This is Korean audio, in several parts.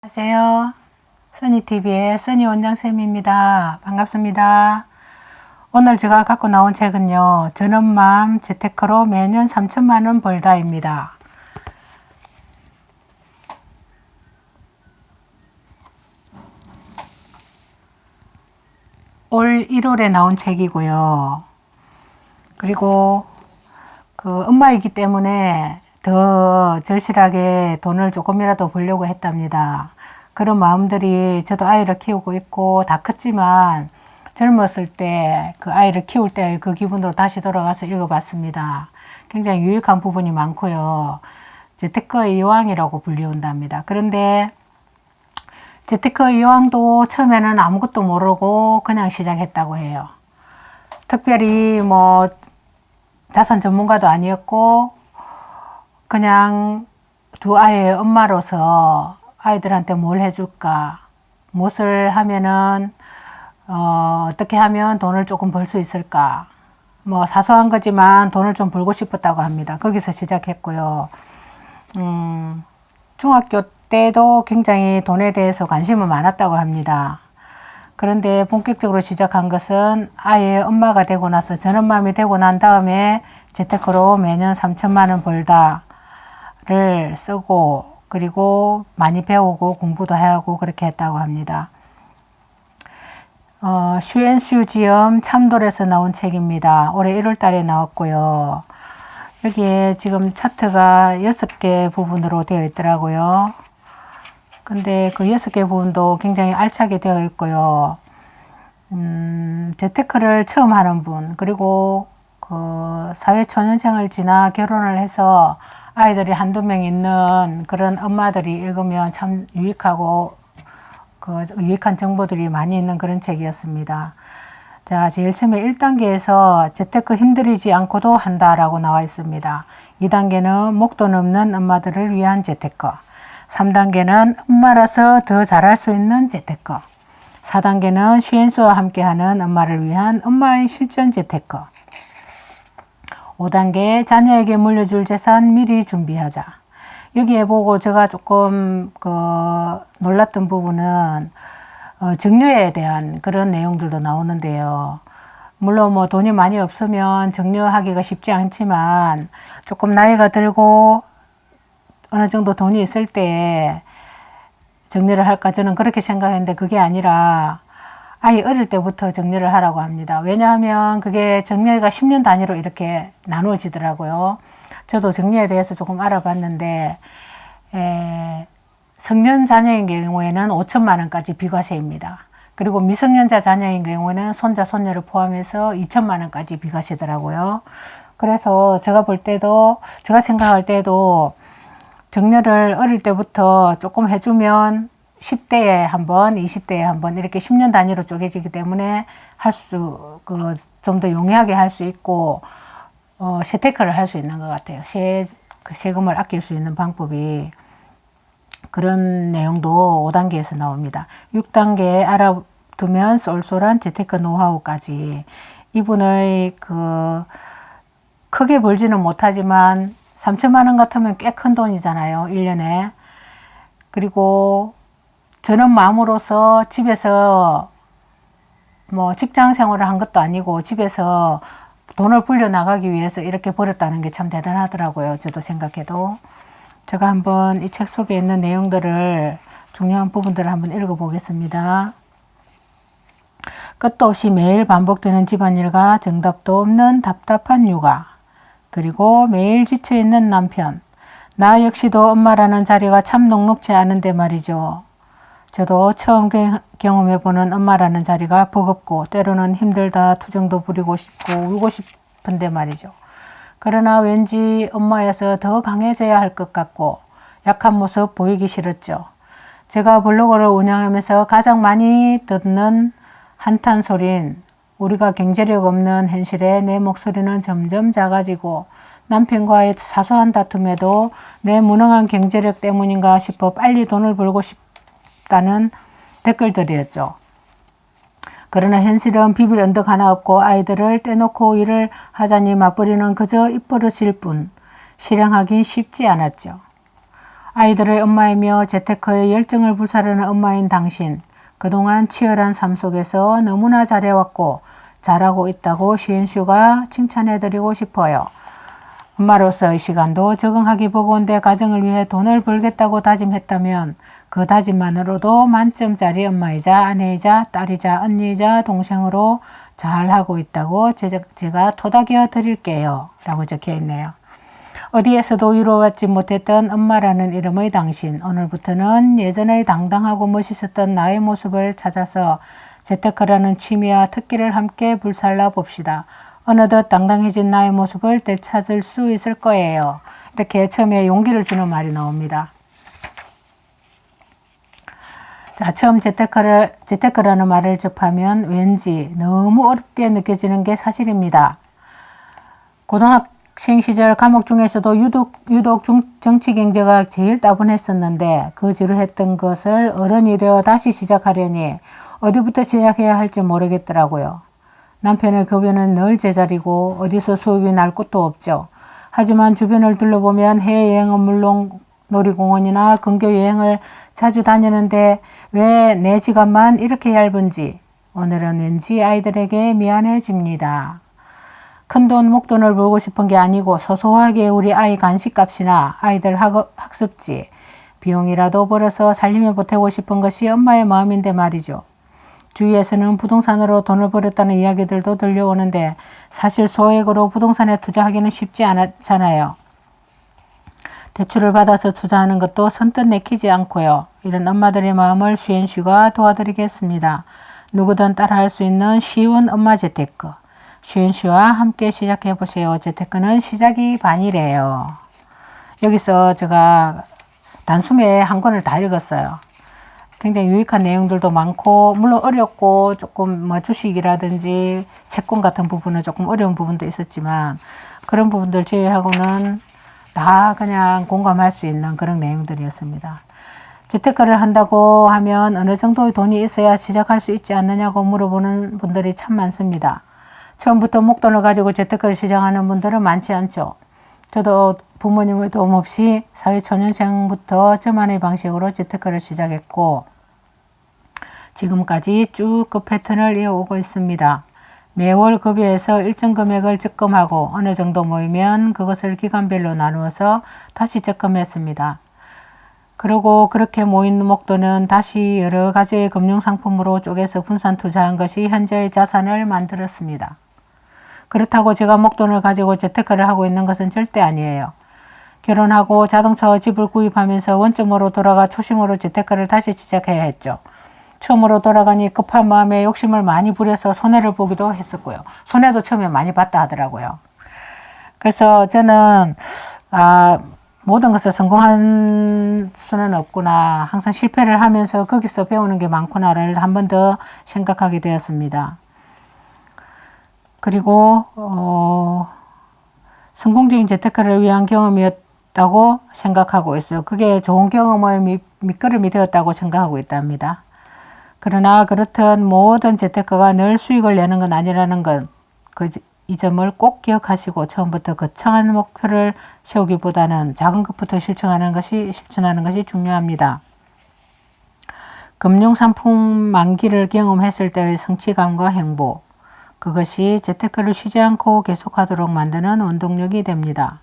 안녕하세요. 써니TV의 써니 원장쌤입니다. 반갑습니다. 오늘 제가 갖고 나온 책은요. 전업맘 재테크로 매년 3천만 원 벌다입니다. 올 1월에 나온 책이고요. 그리고 엄마이기 때문에 더 절실하게 돈을 조금이라도 벌려고 했답니다. 그런 마음들이 저도 아이를 키우고 있고 다 컸지만 젊었을 때 그 아이를 키울 때 그 기분으로 다시 돌아가서 읽어봤습니다. 굉장히 유익한 부분이 많고요. 재테크의 여왕이라고 불리운답니다. 그런데 재테크의 여왕도 처음에는 아무것도 모르고 그냥 시작했다고 해요. 특별히 뭐 자산 전문가도 아니었고 그냥 두 아이의 엄마로서 아이들한테 뭘 해줄까, 무엇을 하면은 어떻게 하면 돈을 조금 벌 수 있을까, 뭐 사소한 거지만 돈을 좀 벌고 싶었다고 합니다. 거기서 시작했고요. 중학교 때도 굉장히 돈에 대해서 관심은 많았다고 합니다. 그런데 본격적으로 시작한 것은 아이의 엄마가 되고 나서 전업맘이 되고 난 다음에 재테크로 매년 3천만 원 벌다를 쓰고 그리고 많이 배우고 공부도 하고 그렇게 했다고 합니다. 슈앤슈지엄 참돌에서 나온 책입니다. 올해 1월 달에 나왔고요. 여기에 지금 차트가 6개 부분으로 되어 있더라고요. 근데 그 6개 부분도 굉장히 알차게 되어 있고요. 재테크를 처음 하는 분, 그리고 사회초년생을 지나 결혼을 해서 아이들이 한두 명 있는 그런 엄마들이 읽으면 참 유익하고 유익한 정보들이 많이 있는 그런 책이었습니다. 자, 제일 처음에 1단계에서 재테크 힘들이지 않고도 한다라고 나와 있습니다. 2단계는 목돈 없는 엄마들을 위한 재테크. 3단계는 엄마라서 더 잘할 수 있는 재테크. 4단계는 슈앤수와 함께하는 엄마를 위한 엄마의 실전 재테크. 5단계 자녀에게 물려줄 재산 미리 준비하자. 여기에 보고 제가 조금 놀랐던 부분은 정려에 대한 그런 내용들도 나오는데요. 물론 뭐 돈이 많이 없으면 정려하기가 쉽지 않지만 조금 나이가 들고 어느 정도 돈이 있을 때 정리를 할까 저는 그렇게 생각했는데 그게 아니라 아예 어릴 때부터 정리를 하라고 합니다. 왜냐하면 그게 정리가 10년 단위로 이렇게 나누어지더라고요. 저도 정리에 대해서 조금 알아봤는데 성년 자녀인 경우에는 5천만 원까지 비과세입니다. 그리고 미성년자 자녀인 경우에는 손자 손녀를 포함해서 2천만 원까지 비과세더라고요. 그래서 제가 볼 때도 제가 생각할 때도 정려를 어릴 때부터 조금 해주면 10대에 한 번, 20대에 한 번 이렇게 10년 단위로 쪼개지기 때문에 좀 더 용이하게 할 수 있고 재테크를 할 수 있는 것 같아요. 세금을 아낄 수 있는 방법이 그런 내용도 5단계에서 나옵니다. 6단계 알아두면 쏠쏠한 재테크 노하우까지 이분의 크게 벌지는 못하지만 3천만 원 같으면 꽤 큰 돈이잖아요. 1년에. 그리고 전업맘으로서 집에서 뭐 직장 생활을 한 것도 아니고 집에서 돈을 불려 나가기 위해서 이렇게 벌었다는 게 참 대단하더라고요. 저도 생각해도. 제가 한번 이 책 속에 있는 내용들을 중요한 부분들을 한번 읽어 보겠습니다. 끝도 없이 매일 반복되는 집안일과 정답도 없는 답답한 육아. 그리고 매일 지쳐있는 남편. 나 역시도 엄마라는 자리가 참 녹록지 않은데 말이죠. 저도 처음 경험해보는 엄마라는 자리가 버겁고 때로는 힘들다 투정도 부리고 싶고 울고 싶은데 말이죠. 그러나 왠지 엄마여서 더 강해져야 할 것 같고 약한 모습 보이기 싫었죠. 제가 블로그를 운영하면서 가장 많이 듣는 한탄 소린 우리가 경제력 없는 현실에 내 목소리는 점점 작아지고 남편과의 사소한 다툼에도 내 무능한 경제력 때문인가 싶어 빨리 돈을 벌고 싶다는 댓글들이었죠. 그러나 현실은 비빌 언덕 하나 없고 아이들을 떼놓고 일을 하자니 맞벌이는 그저 입버릇일 뿐 실행하긴 쉽지 않았죠. 아이들의 엄마이며 재테크에 열정을 불사르는 엄마인 당신. 그동안 치열한 삶 속에서 너무나 잘해왔고 잘하고 있다고 시은슈가 칭찬해드리고 싶어요. 엄마로서의 시간도 적응하기 버거운데 가정을 위해 돈을 벌겠다고 다짐했다면 그 다짐만으로도 만점짜리 엄마이자 아내이자 딸이자 언니이자 동생으로 잘하고 있다고 제가 토닥여 드릴게요. 라고 적혀 있네요. 어디에서도 위로받지 못했던 엄마라는 이름의 당신. 오늘부터는 예전의 당당하고 멋있었던 나의 모습을 찾아서 재테크라는 취미와 특기를 함께 불살라 봅시다. 어느덧 당당해진 나의 모습을 되찾을 수 있을 거예요. 이렇게 처음에 용기를 주는 말이 나옵니다. 자, 처음 재테크라는 말을 접하면 왠지 너무 어렵게 느껴지는 게 사실입니다. 고등학생 시절 과목 중에서도 유독 정치 경제가 제일 따분했었는데 그 지루했던 것을 어른이 되어 다시 시작하려니 어디부터 시작해야 할지 모르겠더라고요. 남편의 급여는 늘 제자리고 어디서 수입이 날 곳도 없죠. 하지만 주변을 둘러보면 해외여행은 물론 놀이공원이나 근교 여행을 자주 다니는데 왜 내 지갑만 이렇게 얇은지 오늘은 왠지 아이들에게 미안해집니다. 큰돈 목돈을 벌고 싶은 게 아니고 소소하게 우리 아이 간식값이나 아이들 학습지 비용이라도 벌어서 살림에 보태고 싶은 것이 엄마의 마음인데 말이죠. 주위에서는 부동산으로 돈을 벌었다는 이야기들도 들려오는데 사실 소액으로 부동산에 투자하기는 쉽지 않잖아요. 대출을 받아서 투자하는 것도 선뜻 내키지 않고요. 이런 엄마들의 마음을 시은슈가 도와드리겠습니다. 누구든 따라할 수 있는 쉬운 엄마 재테크. 시은슈와 함께 시작해 보세요. 재테크는 시작이 반이래요. 여기서 제가 단숨에 한 권을 다 읽었어요. 굉장히 유익한 내용들도 많고 물론 어렵고 조금 주식이라든지 채권 같은 부분은 조금 어려운 부분도 있었지만 그런 부분들 제외하고는 다 그냥 공감할 수 있는 그런 내용들이었습니다. 재테크를 한다고 하면 어느 정도의 돈이 있어야 시작할 수 있지 않느냐고 물어보는 분들이 참 많습니다. 처음부터 목돈을 가지고 재테크를 시작하는 분들은 많지 않죠. 저도 부모님의 도움 없이 사회초년생부터 저만의 방식으로 재테크를 시작했고 지금까지 쭉 그 패턴을 이어오고 있습니다. 매월 급여에서 일정 금액을 적금하고 어느 정도 모이면 그것을 기간별로 나누어서 다시 적금했습니다. 그리고 그렇게 모인 목돈은 다시 여러 가지의 금융상품으로 쪼개서 분산 투자한 것이 현재의 자산을 만들었습니다. 그렇다고 제가 목돈을 가지고 재테크를 하고 있는 것은 절대 아니에요. 결혼하고 자동차와 집을 구입하면서 원점으로 돌아가 초심으로 재테크를 다시 시작해야 했죠. 처음으로 돌아가니 급한 마음에 욕심을 많이 부려서 손해를 보기도 했었고요. 손해도 처음에 많이 봤다 하더라고요. 그래서 저는 모든 것을 성공한 수는 없구나. 항상 실패를 하면서 거기서 배우는 게 많구나를 한 번 더 생각하게 되었습니다. 그리고 성공적인 재테크를 위한 경험이었다고 생각하고 있어요. 그게 좋은 경험의 밑거름이 되었다고 생각하고 있답니다. 그러나 그렇듯 모든 재테크가 늘 수익을 내는 건 아니라는 것, 이 점을 꼭 기억하시고 처음부터 거창한 목표를 세우기보다는 작은 것부터 실천하는 것이 중요합니다. 금융상품 만기를 경험했을 때의 성취감과 행복, 그것이 재테크를 쉬지 않고 계속하도록 만드는 원동력이 됩니다.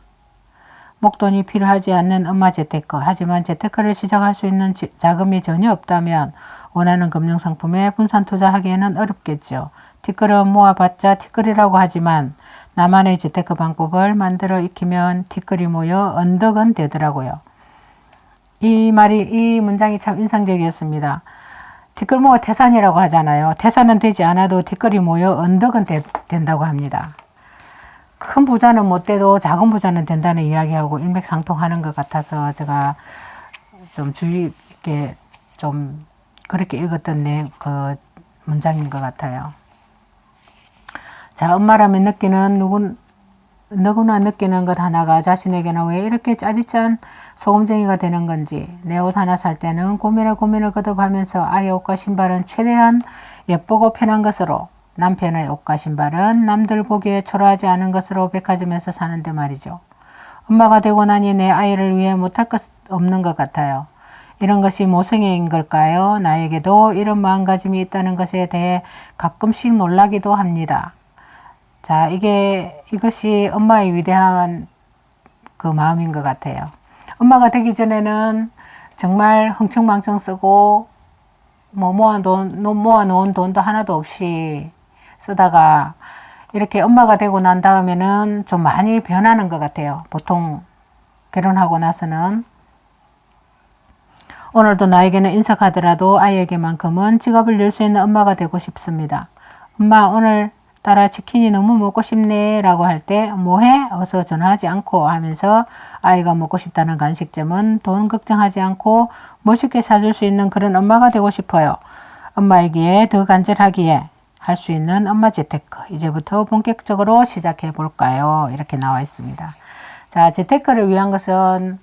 목돈이 필요하지 않는 엄마 재테크, 하지만 재테크를 시작할 수 있는 자금이 전혀 없다면 원하는 금융상품에 분산 투자하기에는 어렵겠죠. 티끌은 모아봤자 티끌이라고 하지만 나만의 재테크 방법을 만들어 익히면 티끌이 모여 언덕은 되더라고요. 이 문장이 참 인상적이었습니다. 티끌 모아 태산이라고 하잖아요. 태산은 되지 않아도 티끌이 모여 언덕은 된다고 합니다. 큰 부자는 못 돼도 작은 부자는 된다는 이야기하고 일맥상통하는 것 같아서 제가 좀 주의 있게 좀 그렇게 읽었던 그 문장인 것 같아요. 자, 엄마라면 느끼는 누구나 느끼는 것 하나가 자신에게는 왜 이렇게 짜디짠 소금쟁이가 되는 건지, 내 옷 하나 살 때는 고민을 거듭하면서 아이 옷과 신발은 최대한 예쁘고 편한 것으로, 남편의 옷과 신발은 남들 보기에 초라하지 않은 것으로 백화점에서 사는데 말이죠. 엄마가 되고 나니 내 아이를 위해 못할 것 없는 것 같아요. 이런 것이 모성애인 걸까요? 나에게도 이런 마음가짐이 있다는 것에 대해 가끔씩 놀라기도 합니다. 자, 이것이 엄마의 위대한 그 마음인 것 같아요. 엄마가 되기 전에는 정말 흥청망청 쓰고 모아놓은 돈도 하나도 없이 쓰다가 이렇게 엄마가 되고 난 다음에는 좀 많이 변하는 것 같아요. 보통 결혼하고 나서는. 오늘도 나에게는 인사하더라도 아이에게만큼은 지갑을 열 수 있는 엄마가 되고 싶습니다. 엄마, 오늘따라 치킨이 너무 먹고 싶네 라고 할 때 뭐해? 어서 전화하지 않고 하면서 아이가 먹고 싶다는 간식점은 돈 걱정하지 않고 멋있게 사줄 수 있는 그런 엄마가 되고 싶어요. 엄마에게 더 간절하기에 할 수 있는 엄마 재테크. 이제부터 본격적으로 시작해 볼까요? 이렇게 나와 있습니다. 자, 재테크를 위한 것은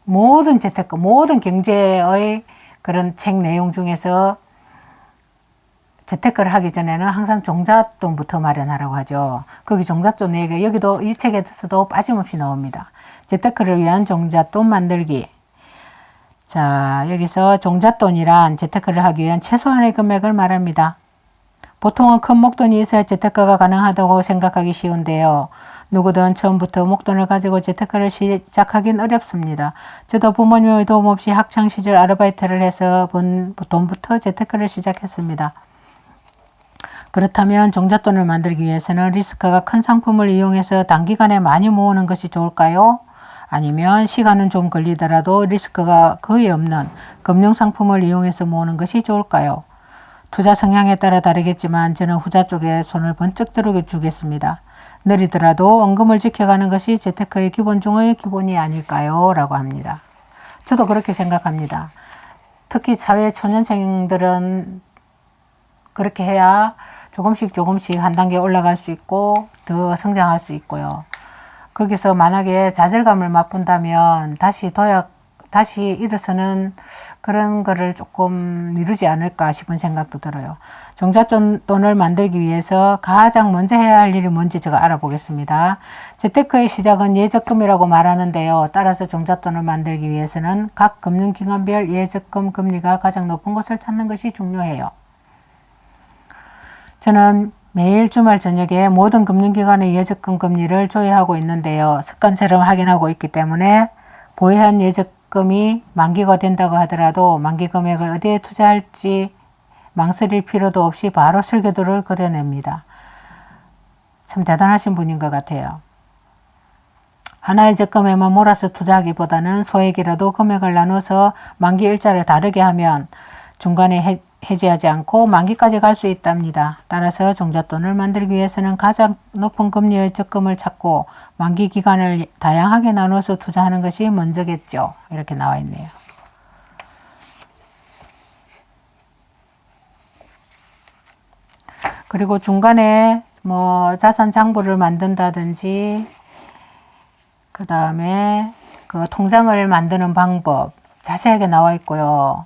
모든 재테크, 모든 경제의 그런 책 내용 중에서 재테크를 하기 전에는 항상 종잣돈부터 마련하라고 하죠. 거기 종잣돈 얘기가 여기도 이 책에서도 빠짐없이 나옵니다. 재테크를 위한 종잣돈 만들기. 자, 여기서 종잣돈이란 재테크를 하기 위한 최소한의 금액을 말합니다. 보통은 큰 목돈이 있어야 재테크가 가능하다고 생각하기 쉬운데요. 누구든 처음부터 목돈을 가지고 재테크를 시작하긴 어렵습니다. 저도 부모님의 도움 없이 학창시절 아르바이트를 해서 번 돈부터 재테크를 시작했습니다. 그렇다면 종잣돈을 만들기 위해서는 리스크가 큰 상품을 이용해서 단기간에 많이 모으는 것이 좋을까요? 아니면 시간은 좀 걸리더라도 리스크가 거의 없는 금융상품을 이용해서 모으는 것이 좋을까요? 투자 성향에 따라 다르겠지만 저는 후자 쪽에 손을 번쩍 들어주겠습니다. 느리더라도 원금을 지켜가는 것이 재테크의 기본 중의 기본이 아닐까요? 라고 합니다. 저도 그렇게 생각합니다. 특히 사회 초년생들은 그렇게 해야 조금씩 한 단계 올라갈 수 있고 더 성장할 수 있고요. 거기서 만약에 좌절감을 맛본다면 다시 일어서는 그런 거를 조금 미루지 않을까 싶은 생각도 들어요. 종잣돈을 만들기 위해서 가장 먼저 해야 할 일이 뭔지 제가 알아보겠습니다. 재테크의 시작은 예적금이라고 말하는데요. 따라서 종잣돈을 만들기 위해서는 각 금융기관별 예적금 금리가 가장 높은 곳을 찾는 것이 중요해요. 저는 매일 주말 저녁에 모든 금융기관의 예적금 금리를 조회하고 있는데요. 습관처럼 확인하고 있기 때문에 보유한 예적금이 만기가 된다고 하더라도 만기 금액을 어디에 투자할지 망설일 필요도 없이 바로 설계도를 그려냅니다. 참 대단하신 분인 것 같아요. 하나의 적금에만 몰아서 투자하기보다는 소액이라도 금액을 나눠서 만기 일자를 다르게 하면 중간에 해지하지 않고 만기까지 갈 수 있답니다. 따라서 종잣돈을 만들기 위해서는 가장 높은 금리의 적금을 찾고 만기 기간을 다양하게 나눠서 투자하는 것이 먼저겠죠. 이렇게 나와 있네요. 그리고 중간에 자산 장부를 만든다든지 그 다음에 그 통장을 만드는 방법 자세하게 나와 있고요.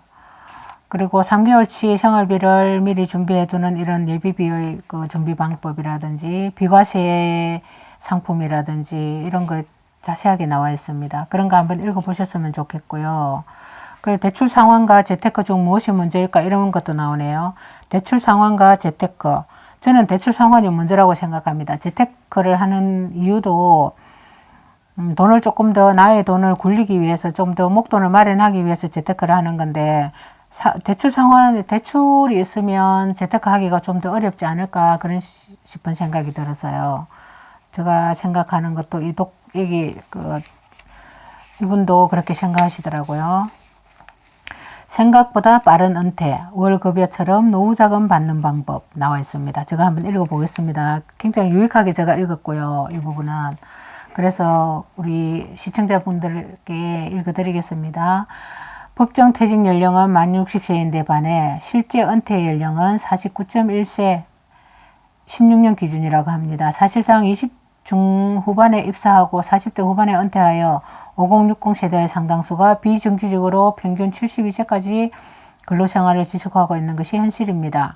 그리고 3개월치 생활비를 미리 준비해 두는 이런 예비비의 그 준비 방법이라든지 비과세 상품이라든지 이런 거 자세하게 나와 있습니다. 그런 거 한번 읽어보셨으면 좋겠고요. 그리고 대출 상환과 재테크 중 무엇이 문제일까 이런 것도 나오네요. 대출 상환과 재테크. 저는 대출 상환이 문제라고 생각합니다. 재테크를 하는 이유도 돈을 조금 더 나의 돈을 굴리기 위해서 좀 더 목돈을 마련하기 위해서 재테크를 하는 건데 대출이 있으면 재테크 하기가 좀 더 어렵지 않을까 그런 싶은 생각이 들어서요. 제가 생각하는 것도 이분도 그렇게 생각하시더라고요. 생각보다 빠른 은퇴, 월급여처럼 노후자금 받는 방법 나와 있습니다. 제가 한번 읽어보겠습니다. 굉장히 유익하게 제가 읽었고요. 이 부분은. 그래서 우리 시청자분들께 읽어드리겠습니다. 법정 퇴직 연령은 만 60세인데 반해 실제 은퇴 연령은 49.1세 16년 기준이라고 합니다. 사실상 20 중후반에 입사하고 40대 후반에 은퇴하여 5060 세대의 상당수가 비정규직으로 평균 72세까지 근로생활을 지속하고 있는 것이 현실입니다.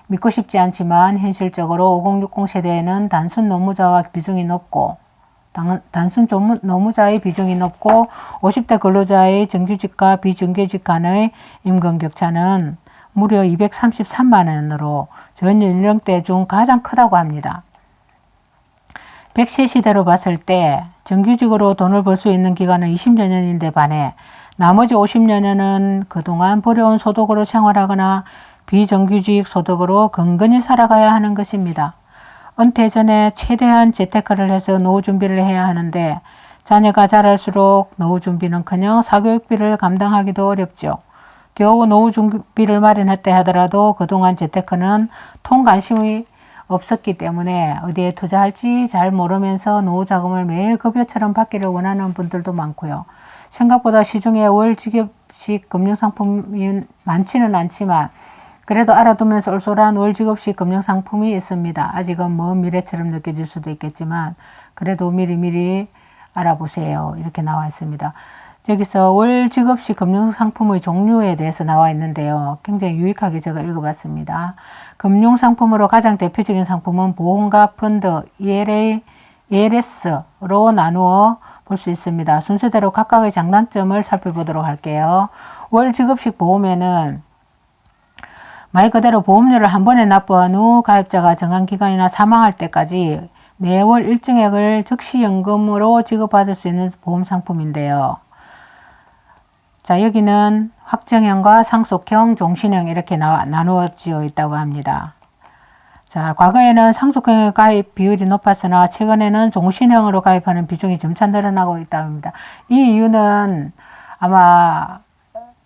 믿고 싶지 않지만 현실적으로 5060 세대에는 단순 노무자와 비중이 높고 단순 노무자의 비중이 높고 50대 근로자의 정규직과 비정규직 간의 임금 격차는 무려 233만 원으로 전 연령대 중 가장 크다고 합니다. 100세 시대로 봤을 때 정규직으로 돈을 벌 수 있는 기간은 20여 년인데 반해 나머지 50여 년은 그동안 벌여온 소득으로 생활하거나 비정규직 소득으로 건건히 살아가야 하는 것입니다. 은퇴 전에 최대한 재테크를 해서 노후 준비를 해야 하는데 자녀가 자랄수록 노후 준비는커녕 사교육비를 감당하기도 어렵죠. 겨우 노후 준비를 마련했다 하더라도 그동안 재테크는 통관심이 없었기 때문에 어디에 투자할지 잘 모르면서 노후 자금을 매일 급여처럼 받기를 원하는 분들도 많고요. 생각보다 시중에 월 지급식 금융상품이 많지는 않지만 그래도 알아두면서 올솔한 월 지급식 금융상품이 있습니다. 아직은 먼 미래처럼 느껴질 수도 있겠지만 그래도 미리미리 알아보세요. 이렇게 나와 있습니다. 여기서 월 지급식 금융상품의 종류에 대해서 나와 있는데요. 굉장히 유익하게 제가 읽어봤습니다. 금융상품으로 가장 대표적인 상품은 보험과 펀드, ELS로 나누어 볼 수 있습니다. 순서대로 각각의 장단점을 살펴보도록 할게요. 월 지급식 보험에는 말 그대로 보험료를 한 번에 납부한 후 가입자가 정한 기간이나 사망할 때까지 매월 일정액을 즉시 연금으로 지급받을 수 있는 보험 상품인데요. 자, 여기는 확정형과 상속형, 종신형 이렇게 나누어지어 있다고 합니다. 자, 과거에는 상속형의 가입 비율이 높았으나 최근에는 종신형으로 가입하는 비중이 점차 늘어나고 있다고 합니다. 이 이유는 아마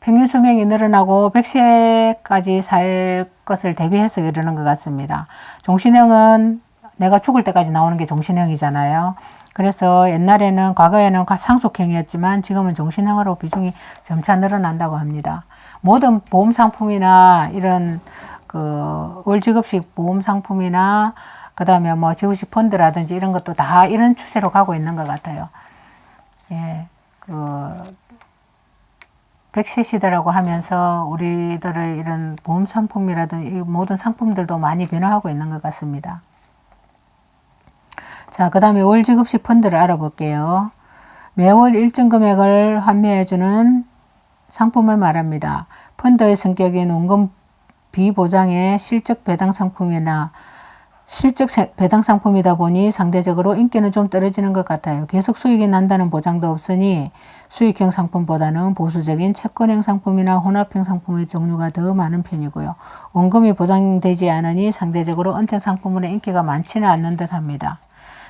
평균 수명이 늘어나고 100세까지 살 것을 대비해서 이러는 것 같습니다. 종신형은 내가 죽을 때까지 나오는 게 종신형이잖아요. 그래서 옛날에는 과거에는 상속형이었지만 지금은 종신형으로 비중이 점차 늘어난다고 합니다. 모든 보험 상품이나 이런 월지급식 보험 상품이나 그다음에 뭐 지급식 펀드라든지 이런 것도 다 이런 추세로 가고 있는 것 같아요. 예, 100세 시대라고 하면서 우리들의 이런 보험 상품이라든지 모든 상품들도 많이 변화하고 있는 것 같습니다. 자, 그 다음에 월지급식 펀드를 알아볼게요. 매월 일정 금액을 환매해주는 상품을 말합니다. 펀드의 성격인 원금 비보장의 실적 배당 상품이나 실적 배당 상품이다 보니 상대적으로 인기는 좀 떨어지는 것 같아요. 계속 수익이 난다는 보장도 없으니 수익형 상품보다는 보수적인 채권형 상품이나 혼합형 상품의 종류가 더 많은 편이고요. 원금이 보장되지 않으니 상대적으로 은퇴 상품으로 인기가 많지는 않는 듯 합니다.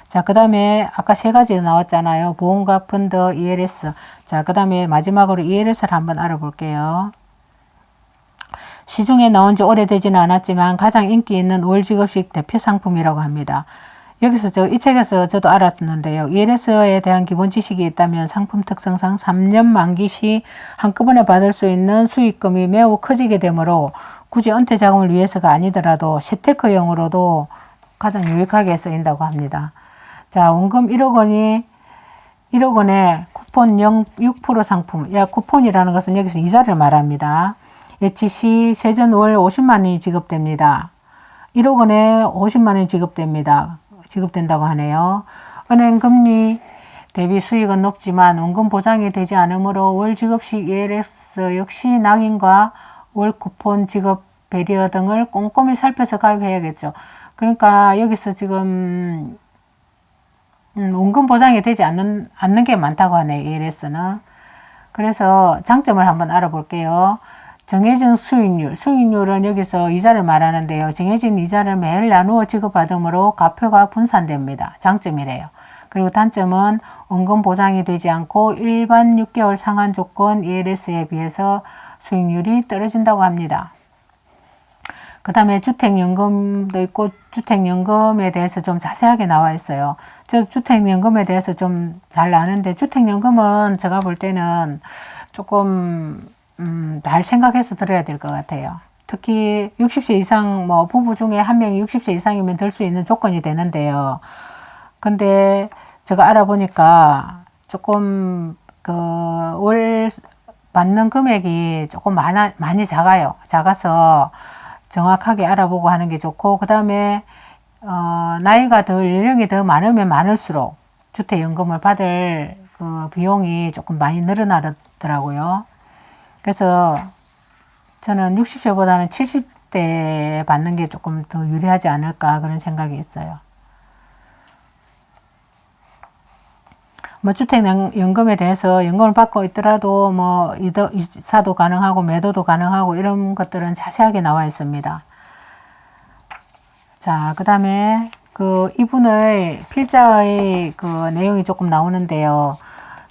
자, 그 다음에 아까 세 가지 나왔잖아요. 보험과 펀드, ELS. 자, 그 다음에 마지막으로 ELS를 한번 알아볼게요. 시중에 나온 지 오래되지는 않았지만 가장 인기 있는 월지급식 대표 상품이라고 합니다. 여기서 이 책에서 저도 알았는데요. ELS에 대한 기본 지식이 있다면 상품 특성상 3년 만기 시 한꺼번에 받을 수 있는 수익금이 매우 커지게 되므로 굳이 은퇴 자금을 위해서가 아니더라도 재테크용으로도 가장 유익하게 쓰인다고 합니다. 자, 원금 1억 원에 쿠폰 0.6% 상품. 쿠폰이라는 것은 여기서 이자를 말합니다. 예치 시 세전 월 50만 원이 지급됩니다. 1억 원에 50만 원이 지급된다고 하네요. 은행 금리 대비 수익은 높지만 원금 보장이 되지 않으므로 월 지급식 ELS 역시 낙인과 월 쿠폰 지급 배리어 등을 꼼꼼히 살펴서 가입해야겠죠. 그러니까 여기서 지금 원금 보장이 되지 않는 게 많다고 하네요. ELS는. 그래서 장점을 한번 알아볼게요. 정해진 수익률은 여기서 이자를 말하는데요. 정해진 이자를 매일 나누어 지급받으므로 가표가 분산됩니다. 장점이래요. 그리고 단점은 원금 보장이 되지 않고 일반 6개월 상환 조건 ELS에 비해서 수익률이 떨어진다고 합니다. 그 다음에 주택연금도 있고 주택연금에 대해서 좀 자세하게 나와 있어요. 저 주택연금에 대해서 좀 잘 아는데 주택연금은 제가 볼 때는 조금 잘 생각해서 들어야 될 것 같아요. 특히 60세 이상 부부 중에 한 명이 60세 이상이면 들 수 있는 조건이 되는데요. 근데 제가 알아보니까 조금 월 받는 금액이 조금 많이 작아서 정확하게 알아보고 하는 게 좋고, 그 다음에 연령이 더 많으면 많을수록 주택연금을 받을 그 비용이 조금 많이 늘어나더라고요. 그래서 저는 60세보다는 70대 받는 게 조금 더 유리하지 않을까 그런 생각이 있어요. 뭐 주택연금에 대해서 연금을 받고 있더라도 뭐 이사도 가능하고 매도도 가능하고 이런 것들은 자세하게 나와 있습니다. 자, 그 다음에 그 이분의 필자의 그 내용이 조금 나오는데요.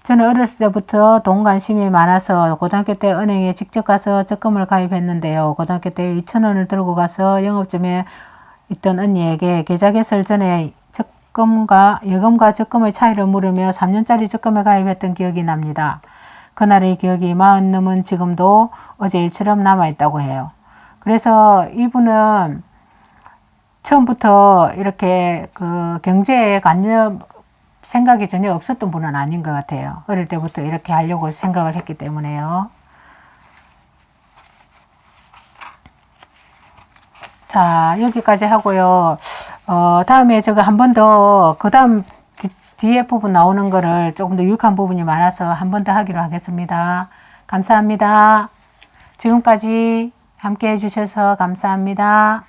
저는 어렸을 때부터 돈 관심이 많아서 고등학교 때 은행에 직접 가서 적금을 가입했는데요. 고등학교 때 2,000원을 들고 가서 영업점에 있던 언니에게 계좌 개설 전에 예금과 적금의 차이를 물으며 3년짜리 적금에 가입했던 기억이 납니다. 그날의 기억이 40 넘은 지금도 어제 일처럼 남아있다고 해요. 그래서 이분은 처음부터 이렇게 그 경제에 관념 생각이 전혀 없었던 분은 아닌 것 같아요. 어릴 때부터 이렇게 하려고 생각을 했기 때문에요. 자, 여기까지 하고요. 다음에 제가 한 번 더, 그 다음 뒤에 부분 나오는 거를 조금 더 유익한 부분이 많아서 한 번 더 하기로 하겠습니다. 감사합니다. 지금까지 함께 해주셔서 감사합니다.